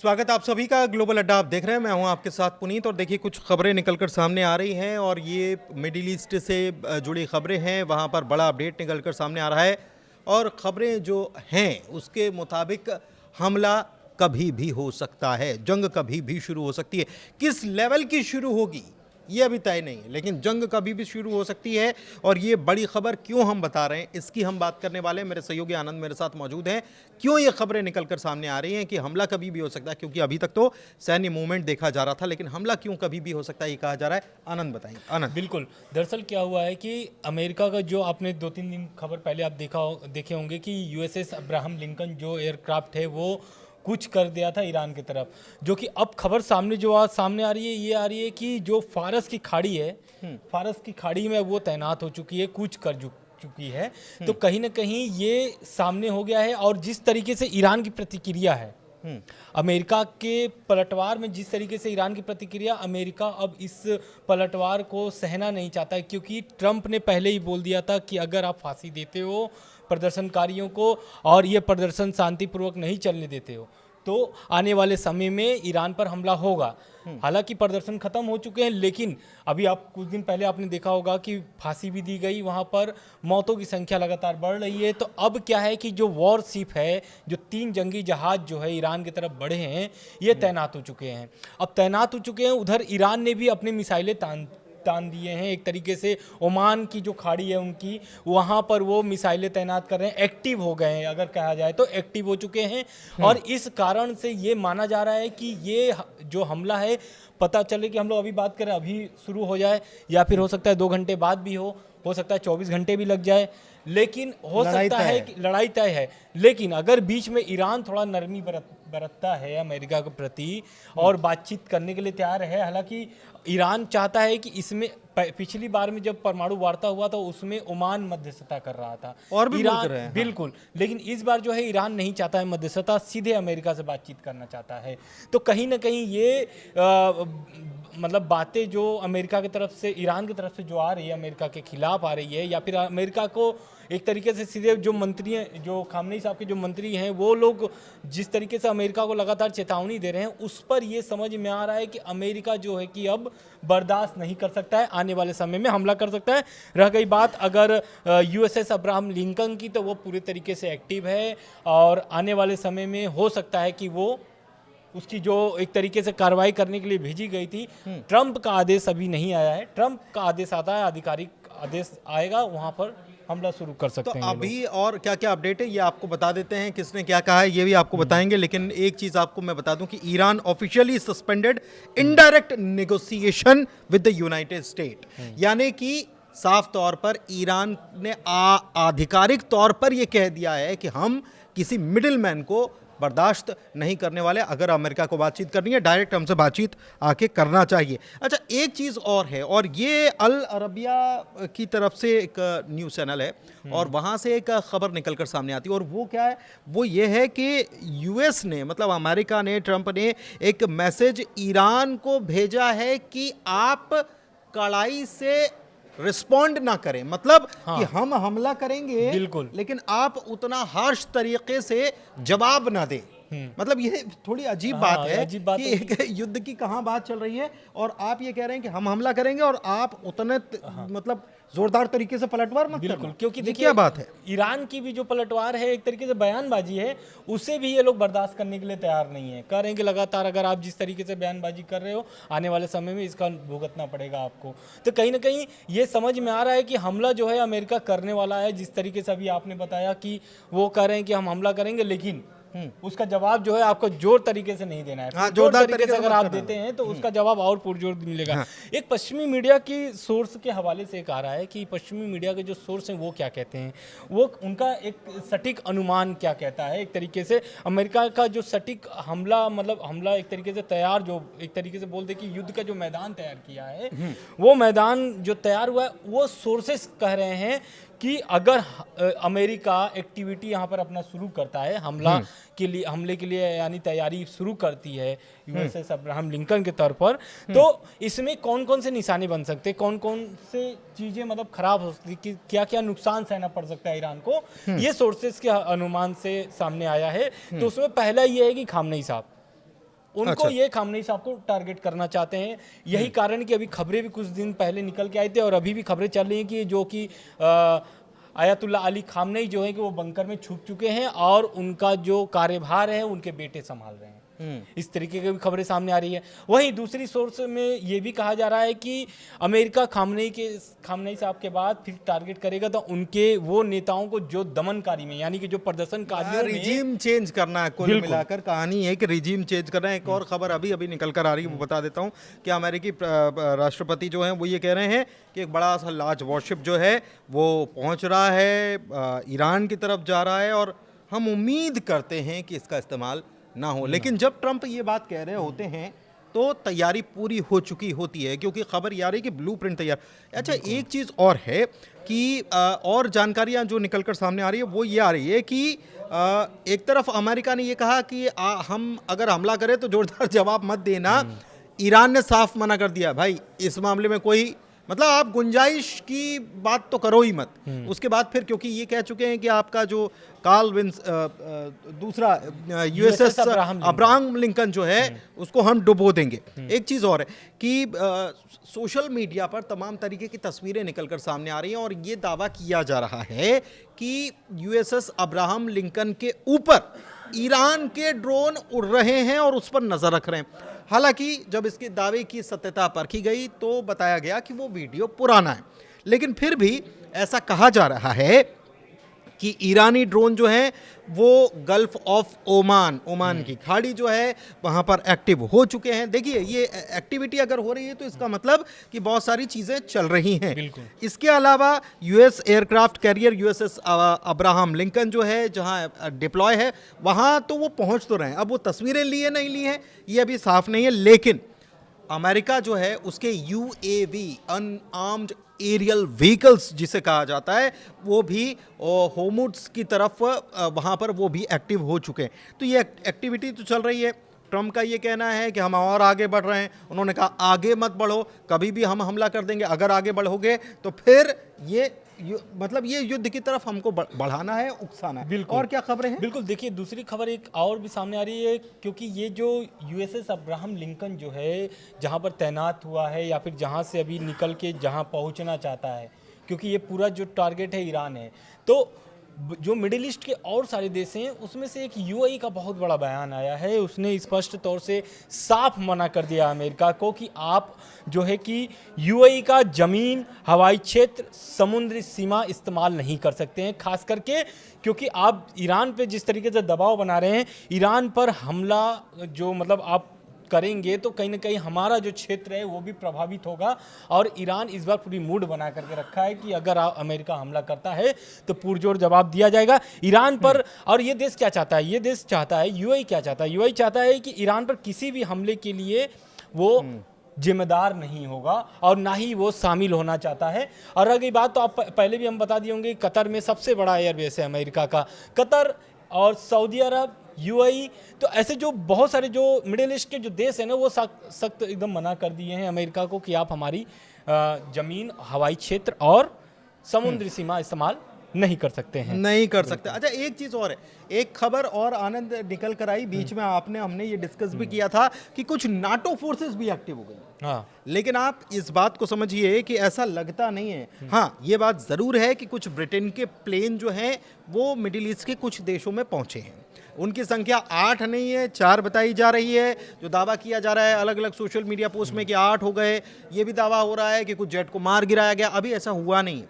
स्वागत आप सभी का ग्लोबल अड्डा आप देख रहे हैं। मैं हूं आपके साथ पुनीत और देखिए कुछ खबरें निकलकर सामने आ रही हैं और ये मिडिल ईस्ट से जुड़ी खबरें हैं। वहां पर बड़ा अपडेट निकलकर सामने आ रहा है और खबरें जो हैं उसके मुताबिक हमला कभी भी हो सकता है, जंग कभी भी शुरू हो सकती है। किस लेवल की शुरू होगी ये अभी तय नहीं है, लेकिन जंग कभी भी शुरू हो सकती है। और ये बड़ी खबर क्यों हम बता रहे हैं इसकी हम बात करने वाले हैं। मेरे सहयोगी आनंद मेरे साथ मौजूद हैं। क्यों ये खबरें निकलकर सामने आ रही हैं कि हमला कभी भी हो सकता है, क्योंकि अभी तक तो सैन्य मूवमेंट देखा जा रहा था, लेकिन हमला क्यों कभी भी हो सकता है ये कहा जा रहा है। आनंद बताएंगे। आनंद। बिल्कुल, दरअसल क्या हुआ है कि अमेरिका का जो आपने 2-3 दिन खबर पहले आप देखे होंगे कि यूएसएस अब्राहम लिंकन जो एयरक्राफ्ट है वो कुछ कर दिया था ईरान की तरफ, जो कि अब खबर सामने आ रही है, ये आ रही है कि जो फारस की खाड़ी है, फारस की खाड़ी में वो तैनात हो चुकी है, कुछ कर चुकी है। तो कहीं ना कहीं ये सामने हो गया है। और जिस तरीके से ईरान की प्रतिक्रिया है, अमेरिका के पलटवार में जिस तरीके से ईरान की प्रतिक्रिया, अमेरिका अब इस पलटवार को सहना नहीं चाहता है, क्योंकि ट्रंप ने पहले ही बोल दिया था कि अगर आप फांसी देते हो प्रदर्शनकारियों को और ये प्रदर्शन शांतिपूर्वक नहीं चलने देते हो तो आने वाले समय में ईरान पर हमला होगा। हालांकि प्रदर्शन खत्म हो चुके हैं, लेकिन अभी आप कुछ दिन पहले आपने देखा होगा कि फांसी भी दी गई, वहां पर मौतों की संख्या लगातार बढ़ रही है। तो अब क्या है कि जो वॉरशिप है, जो 3 जंगी जहाज जो है ईरान की तरफ बढ़े हैं, ये तैनात हो चुके हैं। अब तैनात हो चुके हैं, उधर ईरान ने भी अपनी मिसाइलें तान दिए हैं। एक तरीके से ओमान की जो खाड़ी है उनकी, वहां पर वो मिसाइलें तैनात कर रहे हैं, एक्टिव हो गए हैं, अगर कहा जाए तो एक्टिव हो चुके हैं। और इस कारण से ये माना जा रहा है कि ये जो हमला है, पता चले कि हम लोग अभी बात करें अभी शुरू हो जाए, या फिर हो सकता है 2 घंटे बाद भी हो सकता है 24 घंटे भी लग जाए, लेकिन हो सकता है कि लड़ाई तय है। लेकिन अगर बीच में ईरान थोड़ा नरमी बरतता है अमेरिका के प्रति और बातचीत करने के लिए तैयार है, हालांकि ईरान चाहता है कि इसमें पिछली बार में जब परमाणु वार्ता हुआ था उसमें ओमान मध्यस्थता कर रहा था और भी ईरान, हाँ। बिल्कुल। लेकिन इस बार जो है ईरान नहीं चाहता है मध्यस्थता, सीधे अमेरिका से बातचीत करना चाहता है। तो कहीं ना कहीं ये मतलब बातें जो अमेरिका की तरफ से, ईरान की तरफ से जो आ रही है, अमेरिका के खिलाफ आ रही है, या फिर अमेरिका को एक तरीके से सीधे जो मंत्री हैं, जो खामनेई साहब के जो मंत्री हैं, वो लोग जिस तरीके से अमेरिका को लगातार चेतावनी दे रहे हैं, उस पर ये समझ में आ रहा है कि अमेरिका जो है कि अब बर्दाश्त नहीं कर सकता है, आने वाले समय में हमला कर सकता है। रह गई बात अगर यूएसएस अब्राहम लिंकन की, तो वो पूरे तरीके से एक्टिव है और आने वाले समय में हो सकता है कि वो उसकी जो एक तरीके से कार्रवाई करने के लिए भेजी गई थी, ट्रंप का आदेश अभी नहीं आया है। ट्रंप का आदेश आता है, आधिकारिक आदेश आएगा, वहां पर हमला शुरू कर सकते हैं। तो अभी और क्या क्या अपडेट है ये आपको बता देते हैं, किसने क्या कहा है ये भी आपको बताएंगे। लेकिन एक चीज आपको मैं बता दूं कि Iran officially suspended indirect negotiation with the United state, यानी कि साफ तौर पर ईरान ने आधिकारिक तौर पर यह कह दिया है कि हम किसी मिडिलमैन को बर्दाश्त नहीं करने वाले। अगर अमेरिका को बातचीत करनी है, डायरेक्ट हमसे बातचीत आके करना चाहिए। अच्छा, एक चीज़ और है, और ये अल अरबिया की तरफ से एक न्यूज़ चैनल है और वहाँ से एक खबर निकलकर सामने आती है, और वो क्या है, वो ये है कि यूएस ने, मतलब अमेरिका ने, ट्रंप ने एक मैसेज ईरान को भेजा है कि आप कड़ाई से रिस्पॉन्ड ना करें, मतलब कि हम हमला करेंगे, बिल्कुल, लेकिन आप उतना हार्श तरीके से जवाब ना दें। मतलब ये थोड़ी अजीब बात है कि एक युद्ध की कहां बात चल रही है और आप ये कह रहे हैं कि हम हमला करेंगे और आप उतने मतलब जोरदार तरीके से पलटवार मत करना। क्योंकि देखिए क्या बात है, ईरान की भी जो पलटवार है, एक तरीके से बयानबाजी है, उसे भी ये लोग बर्दाश्त करने के लिए तैयार नहीं है। कह रहे हैं कि लगातार अगर आप जिस तरीके से बयानबाजी कर रहे हो, आने वाले समय में इसका भुगतना पड़ेगा आपको। तो कहीं ना कहीं ये समझ में आ रहा है कि हमला जो है अमेरिका करने वाला है। जिस तरीके से अभी आपने बताया कि वो कह रहे हैं कि हम हमला करेंगे, लेकिन उसका जवाब जो है आपको जोर तरीके से नहीं देना है। हाँ, जोरदार तरीके से अगर आप देते हैं तो उसका जवाब और पुरजोर मिलेगा। हाँ। एक पश्चिमी मीडिया की सोर्स के हवाले से कहा रहा है कि पश्चिमी मीडिया के जो सोर्स हैं वो क्या कहते हैं, वो उनका एक सटीक अनुमान क्या कहता है। एक तरीके से अमेरिका का जो सटीक हमला, मतलब हमला एक तरीके से तैयार, जो एक तरीके से बोलते कि युद्ध का जो मैदान तैयार किया है, वो मैदान जो तैयार हुआ है, वो सोर्सेस कह रहे हैं कि अगर अमेरिका एक्टिविटी यहाँ पर अपना शुरू करता है, हमले के लिए यानी तैयारी शुरू करती है यूएसएस अब्राहम लिंकन के तौर पर, तो इसमें कौन कौन से निशाने बन सकते हैं, कौन कौन से चीजें मतलब खराब हो सकती है, क्या क्या नुकसान सहना पड़ सकता है ईरान को, ये सोर्सेस के अनुमान से सामने आया है। तो उसमें पहला ये है कि खामनेई साहब उनको अच्छा। ये खामनेई साहब को टारगेट करना चाहते हैं। यही कारण कि अभी खबरें भी कुछ दिन पहले निकल के आए थे और अभी भी खबरें चल रही हैं कि जो कि आयतुल्ला अली खामनेई जो है कि वो बंकर में छुप चुके हैं और उनका जो कार्यभार है उनके बेटे संभाल रहे हैं। इस तरीके की भी खबरें सामने आ रही है। वहीं दूसरी सोर्स में ये भी कहा जा रहा है कि अमेरिका खामनेई साहब के बाद फिर टारगेट करेगा तो उनके वो नेताओं को जो दमनकारी में, यानी कि जो प्रदर्शनकारियों में रिजीम चेंज करना है। कुल मिलाकर कहानी है कि रिजीम चेंज करना है। एक और खबर अभी अभी निकल कर आ रही है, वो बता देता हूँ कि अमेरिकी राष्ट्रपति जो हैं वो ये कह रहे हैं कि एक बड़ा सा लार्ज वॉरशिप जो है वो पहुँच रहा है, ईरान की तरफ जा रहा है और हम उम्मीद करते हैं कि इसका इस्तेमाल ना हो। लेकिन जब ट्रंप ये बात कह रहे होते हैं तो तैयारी पूरी हो चुकी होती है, क्योंकि खबर ये आ रही है कि ब्लूप्रिंट तैयार। अच्छा, एक चीज़ और है कि और जानकारियां जो निकलकर सामने आ रही है वो ये आ रही है कि एक तरफ अमेरिका ने ये कहा कि हम अगर हमला करें तो जोरदार जवाब मत देना। ईरान ने साफ मना कर दिया, भाई इस मामले में कोई मतलब आप गुंजाइश की बात तो करो ही मत। उसके बाद फिर क्योंकि ये कह चुके हैं कि आपका जो कार्ल विंस दूसरा यूएसएस अब्राहम लिंकन जो है उसको हम डुबो देंगे। एक चीज़ और है कि सोशल मीडिया पर तमाम तरीके की तस्वीरें निकलकर सामने आ रही हैं और ये दावा किया जा रहा है कि यूएसएस अब्राहम लिंकन के ऊपर ईरान के ड्रोन उड़ रहे हैं और उस पर नजर रख रहे हैं। हालांकि जब इसके दावे की सत्यता परखी गई तो बताया गया कि वो वीडियो पुराना है, लेकिन फिर भी ऐसा कहा जा रहा है कि ईरानी ड्रोन जो है वो गल्फ ऑफ ओमान की खाड़ी जो है वहाँ पर एक्टिव हो चुके हैं। देखिए, ये एक्टिविटी अगर हो रही है तो इसका मतलब कि बहुत सारी चीज़ें चल रही हैं। इसके अलावा US aircraft carrier USS Abraham Lincoln जो है जहाँ डिप्लॉय है वहाँ तो वो पहुँच तो रहे हैं। अब वो तस्वीरें लिए नहीं ली हैं ये अभी साफ नहीं है, लेकिन अमेरिका जो है उसके यूएवी अनआर्म्ड एरियल व्हीकल्स जिसे कहा जाता है वो भी होर्मुज़ की तरफ वहाँ पर वो भी एक्टिव हो चुके हैं। तो ये एक्टिविटी तो चल रही है। ट्रम्प का ये कहना है कि हम और आगे बढ़ रहे हैं। उन्होंने कहा आगे मत बढ़ो, कभी भी हम हमला कर देंगे, अगर आगे बढ़ोगे तो फिर ये मतलब ये युद्ध की तरफ हमको बढ़ाना है, उकसाना है। बिल्कुल। और क्या खबरें हैं? बिल्कुल, देखिए दूसरी खबर एक और भी सामने आ रही है, क्योंकि ये जो यूएसएस अब्राहम लिंकन जो है जहाँ पर तैनात हुआ है या फिर जहाँ से अभी निकल के जहाँ पहुँचना चाहता है, क्योंकि ये पूरा जो टारगेट है ईरान है, तो जो मिडिल ईस्ट के और सारे देश हैं उसमें से एक यूएई का बहुत बड़ा बयान आया है। उसने स्पष्ट तौर से साफ मना कर दिया अमेरिका को कि आप जो है कि यूएई का जमीन, हवाई क्षेत्र, समुद्री सीमा इस्तेमाल नहीं कर सकते हैं, खास करके क्योंकि आप ईरान पे जिस तरीके से दबाव बना रहे हैं, ईरान पर हमला जो मतलब आप करेंगे तो कहीं ना कहीं हमारा जो क्षेत्र है वो भी प्रभावित होगा। और ईरान इस बार पूरी मूड बना करके रखा है कि अगर अमेरिका हमला करता है तो पुरजोर जवाब दिया जाएगा ईरान पर। और ये देश क्या चाहता है? ये देश चाहता है, यूएई क्या चाहता है? यूएई चाहता है कि ईरान पर किसी भी हमले के लिए वो जिम्मेदार नहीं होगा और ना ही वो शामिल होना चाहता है। और अगर बात तो आप पहले भी हम बता दिए होंगे, कतर में सबसे बड़ा एयरबेस है अमेरिका का। कतर और सऊदी अरब, यूएई, तो ऐसे जो बहुत सारे जो मिडिल ईस्ट के जो देश हैं ना वो सख्त एकदम मना कर दिए हैं अमेरिका को कि आप हमारी ज़मीन, हवाई क्षेत्र और समुद्री सीमा इस्तेमाल नहीं कर सकते हैं, नहीं कर सकते। अच्छा, एक चीज़ और है, एक खबर और आनंद निकल कर आई बीच में, हमने ये डिस्कस भी किया था कि कुछ नाटो फोर्सेस भी एक्टिव हो गई। हाँ, लेकिन आप इस बात को समझिए कि ऐसा लगता नहीं है। हाँ, ये बात ज़रूर है कि कुछ ब्रिटेन के प्लेन जो हैं वो मिडिल ईस्ट के कुछ देशों में पहुँचे हैं। उनकी संख्या 8 नहीं है, 4 बताई जा रही है। जो दावा किया जा रहा है अलग अलग सोशल मीडिया पोस्ट में कि 8 हो गए, ये भी दावा हो रहा है कि कुछ जेट को मार गिराया गया। अभी ऐसा हुआ नहीं,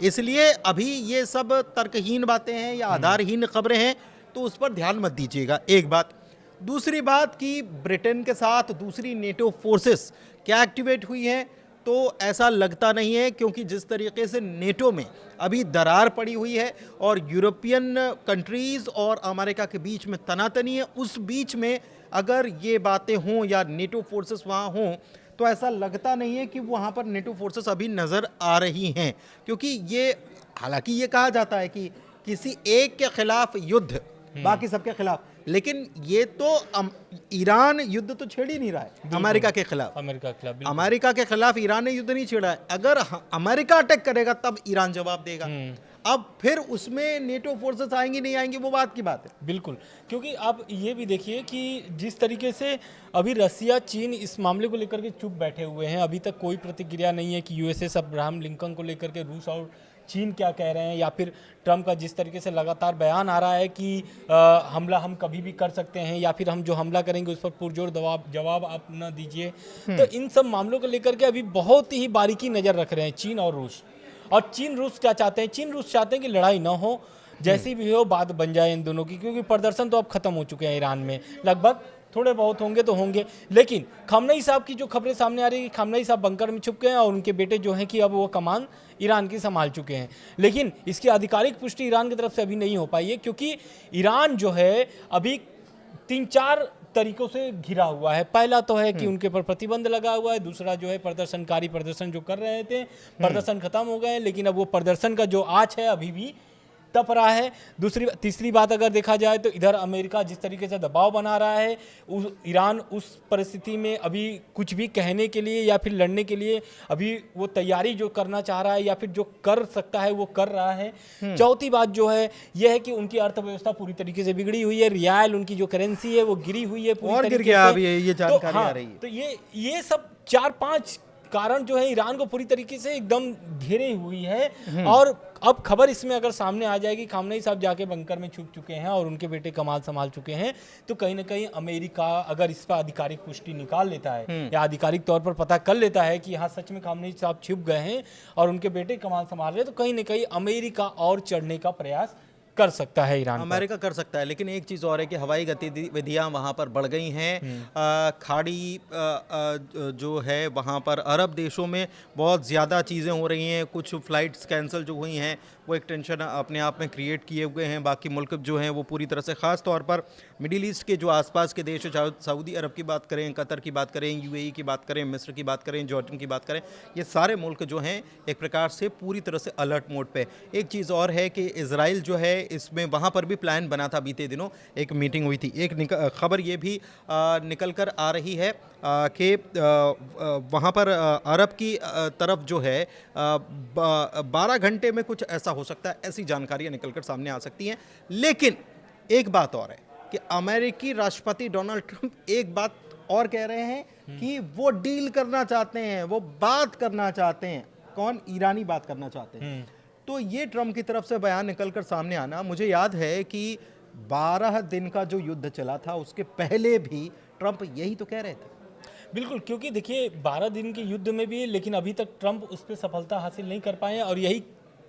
इसलिए अभी ये सब तर्कहीन बातें हैं या आधारहीन खबरें हैं, तो उस पर ध्यान मत दीजिएगा। एक बात। दूसरी बात कि ब्रिटेन के साथ दूसरी नेटो फोर्सेस क्या एक्टिवेट हुई हैं, तो ऐसा लगता नहीं है, क्योंकि जिस तरीके से नेटो में अभी दरार पड़ी हुई है और यूरोपियन कंट्रीज़ और अमेरिका के बीच में तनातनी है, उस बीच में अगर ये बातें हों या नेटो फोर्सेस वहाँ हों तो ऐसा लगता नहीं है कि वहाँ पर नेटो फोर्सेस अभी नज़र आ रही हैं। क्योंकि ये, हालांकि ये कहा जाता है कि किसी एक के खिलाफ युद्ध बाकी सबके खिलाफ, लेकिन ये तो ईरान युद्ध तो छेड़ ही नहीं रहा है अमेरिका के खिलाफ। अमेरिका के खिलाफ बिल्कुल। अमेरिका के खिलाफ ईरान ने युद्ध नहीं छेड़ा है। अगर अमेरिका अटैक करेगा तब ईरान जवाब देगा। अब फिर उसमें नेटो फोर्सेस आएंगी नहीं आएंगी वो बात की बात है। बिल्कुल, क्योंकि आप ये भी देखिए कि जिस तरीके से अभी रसिया चीन इस मामले को लेकर के चुप बैठे हुए हैं, अभी तक कोई प्रतिक्रिया नहीं है कि यूएसएस अब्राहम लिंकन को लेकर के रूस और चीन क्या कह रहे हैं, या फिर ट्रम्प का जिस तरीके से लगातार बयान आ रहा है कि हमला हम कभी भी कर सकते हैं, या फिर हम जो हमला करेंगे उस पर पुरजोर जवाब आप न दीजिए। तो इन सब मामलों को लेकर के अभी बहुत ही बारीकी नज़र रख रहे हैं चीन और रूस। और चीन रूस क्या चाहते हैं? चीन रूस चाहते हैं कि लड़ाई ना हो, जैसी भी हो बात बन जाए इन दोनों की, क्योंकि प्रदर्शन तो अब खत्म हो चुके हैं ईरान में, लगभग थोड़े बहुत होंगे तो होंगे। लेकिन खामनेई साहब की जो खबरें सामने आ रही है, खामनेई साहब बंकर में छुप गए हैं और उनके बेटे जो हैं कि अब वो कमान ईरान की संभाल चुके हैं। लेकिन इसकी आधिकारिक पुष्टि ईरान की तरफ से अभी नहीं हो पाई है, क्योंकि ईरान जो है अभी 3-4 तरीकों से घिरा हुआ है। पहला तो है कि उनके ऊपर प्रतिबंध लगा हुआ है, दूसरा जो है प्रदर्शनकारी प्रदर्शन जो कर रहे थे, प्रदर्शन खत्म हो गए, लेकिन अब वो प्रदर्शन का जो आँच है अभी भी तप रहा है। तीसरी बात अगर देखा जाए तो इधर अमेरिका जिस तरीके से दबाव बना रहा है, ईरान उस परिस्थिति में अभी कुछ भी कहने के लिए या फिर लड़ने के लिए अभी वो तैयारी जो करना चाह रहा है या फिर जो कर सकता है वो कर रहा है। चौथी बात जो है यह है कि उनकी अर्थव्यवस्था पूरी तरीके से बिगड़ी हुई है, रियाल उनकी जो करेंसी है वो गिरी हुई है पूरी तरीके से। ये जानकारी आ रही है। तो ये सब 4-5 कारण जो है ईरान को पूरी तरीके से एकदम घेरे हुई है। और अब खबर इसमें अगर सामने आ जाएगी, खामनेई साहब जाके बंकर में छुप चुके हैं और उनके बेटे कमाल संभाल चुके हैं, तो कहीं ना कहीं अमेरिका अगर इस पर आधिकारिक पुष्टि निकाल लेता है या आधिकारिक तौर पर पता कर लेता है कि हाँ सच में खामनेई साहब छुप गए हैं और उनके बेटे कमाल संभाल रहे हैं, तो कहीं ना कहीं अमेरिका और चढ़ने का प्रयास कर सकता है ईरान, अमेरिका कर सकता है। लेकिन एक चीज़ और है कि हवाई गतिविधियां वहां पर बढ़ गई हैं। खाड़ी जो है वहां पर अरब देशों में बहुत ज़्यादा चीज़ें हो रही हैं। कुछ फ़्लाइट्स कैंसिल जो हुई हैं वो एक टेंशन अपने आप में क्रिएट किए हुए हैं। बाकी मुल्क जो हैं वो पूरी तरह से, ख़ास तौर पर मिडिल ईस्ट के जो आसपास के देश है, सऊदी अरब की बात करें, कतर की बात करें, यूएई की बात करें, मिस्र की बात करें, जॉर्डन की बात करें, ये सारे मुल्क जो हैं एक प्रकार से पूरी तरह से अलर्ट मोड पे। एक चीज़ और है कि इजराइल जो है इसमें वहाँ पर भी प्लान बना था, बीते दिनों एक मीटिंग हुई थी। एक खबर ये भी निकल कर आ रही है कि वहाँ पर अरब की तरफ जो है 12 घंटे में कुछ ऐसा हो सकता है, ऐसी जानकारियाँ निकल कर सामने आ सकती हैं। लेकिन एक बात और है कि अमेरिकी राष्ट्रपति डोनाल्ड ट्रंप एक बात और कह रहे हैं कि वो डील करना चाहते हैं, वो बात करना चाहते हैं। कौन? ईरानी बात करना चाहते हैं। तो ये ट्रंप की तरफ से बयान निकलकर सामने आना, मुझे याद है कि 12 दिन का जो युद्ध चला था उसके पहले भी ट्रंप यही तो कह रहे थे। बिल्कुल, क्योंकि देखिए 12 दिन के युद्ध में भी, लेकिन अभी तक ट्रंप उस पर सफलता हासिल नहीं कर पाए हैं और यही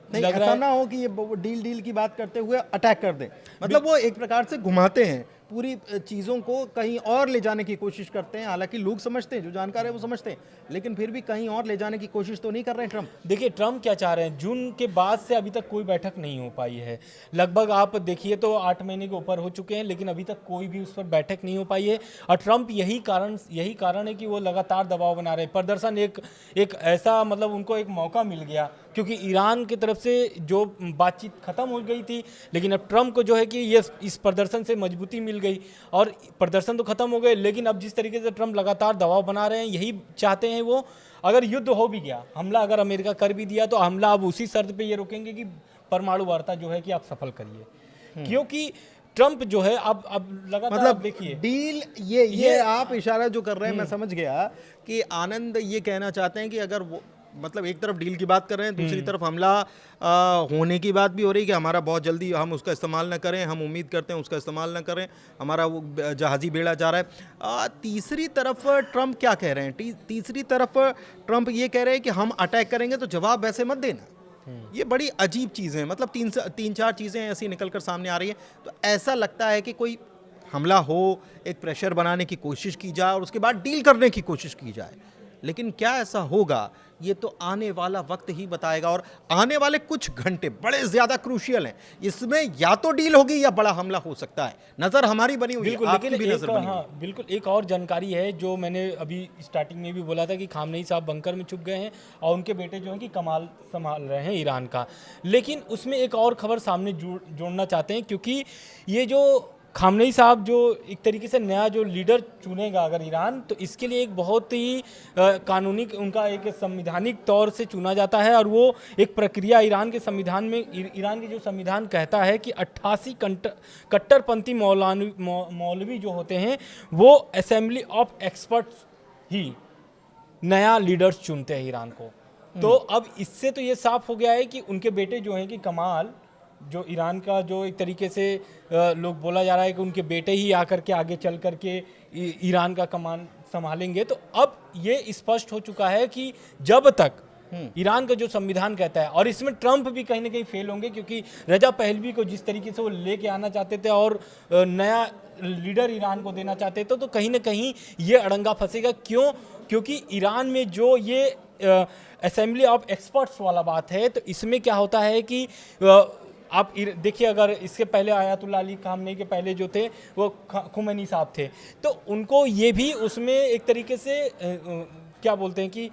नहीं, ऐसा ना हो कि ये डील की बात करते हुए अटैक कर दें। मतलब वो एक प्रकार से घुमाते हैं, पूरी चीज़ों को कहीं और ले जाने की कोशिश करते हैं। हालांकि लोग समझते हैं, जो जानकार है वो समझते हैं, लेकिन फिर भी कहीं और ले जाने की कोशिश तो नहीं कर रहे हैं ट्रंप। देखिए ट्रंप क्या चाह रहे हैं, जून के बाद से अभी तक कोई बैठक नहीं हो पाई है। लगभग आप देखिए तो 8 महीने के ऊपर हो चुके हैं, लेकिन अभी तक कोई भी उस पर बैठक नहीं हो पाई है। और ट्रंप यही कारण है कि वो लगातार दबाव बना रहे हैं। प्रदर्शन एक ऐसा, मतलब उनको एक मौका मिल गया, क्योंकि ईरान की तरफ से जो बातचीत खत्म हो गई थी, लेकिन अब ट्रंप को जो है कि ये इस प्रदर्शन से मजबूती मिल गई और प्रदर्शन तो खत्म हो गए, लेकिन अब जिस तरीके से ट्रंप लगातार दबाव बना रहे हैं, यही चाहते हैं वो। अगर युद्ध हो भी गया, हमला अगर अमेरिका कर भी दिया, तो हमला अब उसी शर्त पे ये रोकेंगे कि परमाणु वार्ता जो है कि आप सफल करिए। क्योंकि ट्रंप जो है अब लगातार, मतलब देखिए डील, ये आप इशारा जो कर रहे हैं मैं समझ गया कि आनंद ये कहना चाहते हैं कि अगर वो, मतलब एक तरफ डील की बात कर रहे हैं, दूसरी तरफ हमला होने की बात भी हो रही है कि हमारा बहुत जल्दी हम उसका इस्तेमाल न करें, हम उम्मीद करते हैं उसका इस्तेमाल न करें, हमारा वो जहाज़ी बेड़ा जा रहा है। तीसरी तरफ ट्रंप क्या कह रहे हैं? तीसरी तरफ ट्रंप ये कह रहे हैं कि हम अटैक करेंगे तो जवाब वैसे मत देना। ये बड़ी अजीब चीज़ें हैं। मतलब 3-4 चीज़ें ऐसी निकल कर सामने आ रही हैं, तो ऐसा लगता है कि कोई हमला हो, एक प्रेशर बनाने की कोशिश की जाए और उसके बाद डील करने की कोशिश की जाए। लेकिन क्या ऐसा होगा, ये तो आने वाला वक्त ही बताएगा। और आने वाले कुछ घंटे बड़े ज़्यादा क्रूशियल हैं। इसमें या तो डील होगी या बड़ा हमला हो सकता है। नज़र हमारी बनी हुई है, आपकी भी नज़र बनी हुई है। बिल्कुल, एक और जानकारी है जो मैंने अभी स्टार्टिंग में भी बोला था कि खामनेई साहब बंकर में छुप गए हैं और उनके बेटे जो हैं कि कमाल संभाल रहे हैं ईरान का। लेकिन उसमें एक और खबर सामने जोड़ना चाहते हैं, क्योंकि ये जो खामनेई साहब जो एक तरीके से नया जो लीडर चुनेगा अगर ईरान, तो इसके लिए एक बहुत ही कानूनी उनका एक संवैधानिक तौर से चुना जाता है, और वो एक प्रक्रिया ईरान के संविधान में, ईरान के जो संविधान कहता है कि 88 कट्टरपंथी मौलवी जो होते हैं वो असेंबली ऑफ एक्सपर्ट्स ही नया लीडर्स चुनते हैं ईरान को। तो अब इससे तो ये साफ हो गया है कि उनके बेटे जो हैं कि कमाल, जो ईरान का जो एक तरीके से लोग बोला जा रहा है कि उनके बेटे ही आकर के आगे चल कर के ईरान का कमान संभालेंगे। तो अब ये स्पष्ट हो चुका है कि जब तक ईरान का जो संविधान कहता है, और इसमें ट्रंप भी कहीं ना कहीं फेल होंगे, क्योंकि रजा पहलवी को जिस तरीके से वो लेके आना चाहते थे और नया लीडर ईरान को देना चाहते थे, तो कहीं ना कहीं ये अड़ंगा फंसेगा। क्यों? क्योंकि ईरान में जो ये असेंबली ऑफ एक्सपर्ट्स वाला बात है, तो इसमें क्या होता है कि आप देखिए, अगर इसके पहले आयतुल्लाह अली खामनेई के पहले जो थे वो खुमैनी साहब थे, तो उनको ये भी उसमें एक तरीके से क्या बोलते हैं कि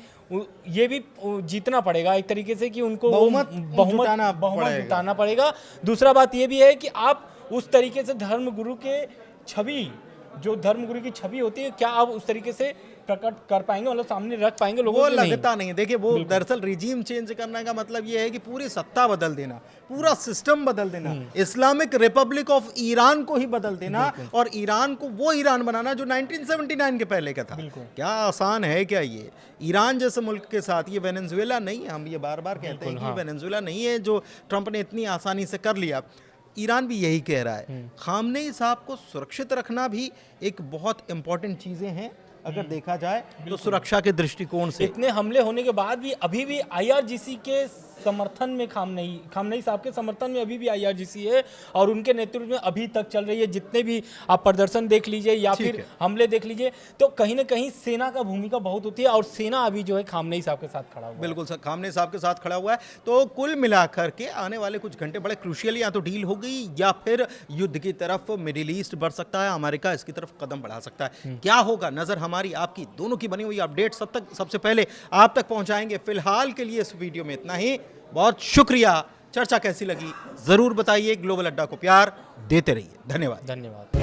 ये भी जीतना पड़ेगा एक तरीके से, कि उनको बहुमत जुटाना पड़ेगा। दूसरा बात ये भी है कि आप उस तरीके से धर्मगुरु के छवि, जो धर्मगुरु की छवि होती है, क्या आप उस तरीके से प्रकट कर पाएंगे, मतलब सामने रख पाएंगे लोगों को? को? लगता नहीं। देखिए, वो दरअसल रिजीम चेंज करने का मतलब ये है कि पूरी सत्ता बदल देना, पूरा सिस्टम बदल देना, इस्लामिक रिपब्लिक ऑफ ईरान को ही बदल देना, और ईरान को वो ईरान बनाना जो 1979 के पहले का था। क्या आसान है क्या ये? ईरान जैसे मुल्क के साथ, ये वेनेजुएला नहीं है, हम ये बार बार कहते हैं कि वेनेजुएला नहीं है जो ट्रंप ने इतनी आसानी से कर लिया। ईरान भी यही कह रहा है। खामनेई साहब को सुरक्षित रखना भी एक बहुत इंपॉर्टेंट चीजें हैं अगर देखा जाए तो, सुरक्षा के दृष्टिकोण से। इतने हमले होने के बाद भी अभी भी आईआरजीसी के समर्थन में खामनेई साहब के समर्थन में अभी भी आईआरजीसी है, और उनके नेतृत्व में अभी तक चल रही है। जितने भी आप प्रदर्शन देख लीजिए या फिर हमले देख लीजिए, तो कहीं ना कहीं सेना का भूमिका बहुत होती है, और सेना अभी जो है खामनेई साहब के साथ खड़ा हुआ है। बिल्कुल सर, खामनेई साहब के साथ खड़ा हुआ है। तो कुल मिलाकर के आने वाले कुछ घंटे बड़े क्रूशियल, या तो डील हो गई या फिर युद्ध की तरफ मिडिल ईस्ट बढ़ सकता है, अमेरिका इसकी तरफ कदम बढ़ा सकता है। क्या होगा, नजर हमारी आपकी दोनों की बनी हुई अपडेट सबसे पहले आप तक पहुंचाएंगे। फिलहाल के लिए इस वीडियो में इतना ही। बहुत शुक्रिया। चर्चा कैसी लगी जरूर बताइए। ग्लोबल अड्डा को प्यार देते रहिए। धन्यवाद।